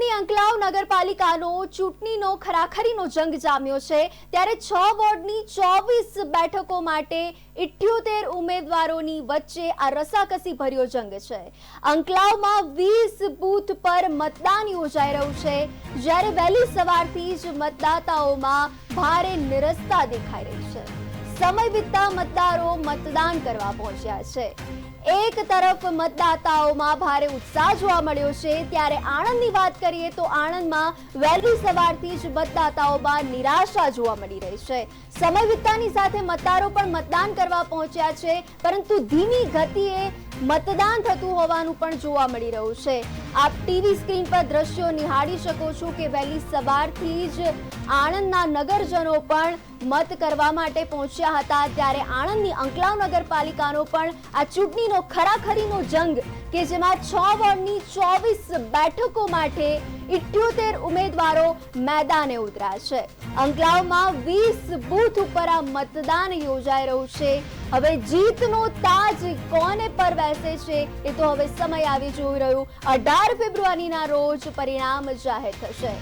આણંદની અંકલાવ નગરપાલિકાનો ચૂંટણીનો ખરાખરીનો જંગ જામ્યો છે। ત્યારે 6 વોર્ડની 24 બેઠકો માટે 78 ઉમેદવારોની વચ્ચે આ રસાકસી ભર્યો જંગ છે। અંકલાવમાં 20 બૂથ પર મતદાન યોજાઈ રહ્યું છે, જ્યારે વહેલી સવારથી જ મતદાતાઓમાં ભારે નિરસતા દેખાઈ રહી છે। સમય વીતતા મતદારો મતદાન કરવા પહોંચ્યા છે। એક તરફ મતદાતાઓમાં ભારે ઉત્સાહ જોવા મળ્યો છે, ત્યારે આણંદની વાત કરીએ તો આણંદમાં વહેલી સવારથી જ મતદાતાઓમાં નિરાશા જોવા મળી રહી છે। સમય વીતતાની સાથે મતદારો પણ મતદાન કરવા પહોંચ્યા છે, પરંતુ ધીમી ગતિએ મતદાન થતું હોવાનું પણ જોવા મળી રહ્યું છે। આપ ટીવી સ્ક્રીન પર દ્રશ્યો નિહાળી શકો છો કે વહેલી સવારથી જ આણંદના નગરજનો પણ મત કરવા માટે પહોંચ્યા હતા। ત્યારે આણંદની અંકલાવ નગરપાલિકાનો પણ આ ચૂંટણીનો ખરાખરીનો જંગ કે જેમાં 6 વોર્ડની 24 બેઠકો માટે 78 ઉમેદવારો મેદાને ઉતર્યા છે। અંકલાવમાં 20 બૂથ ઉપર આ મતદાન યોજાઈ રહ્યું છે। હવે જીતનો તાજ કોને પર બેસે છે એ તો હવે સમય આવી જોઈ રહ્યું। 18 ફેબ્રુઆરીના રોજ પરિણામ જાહેર થશે।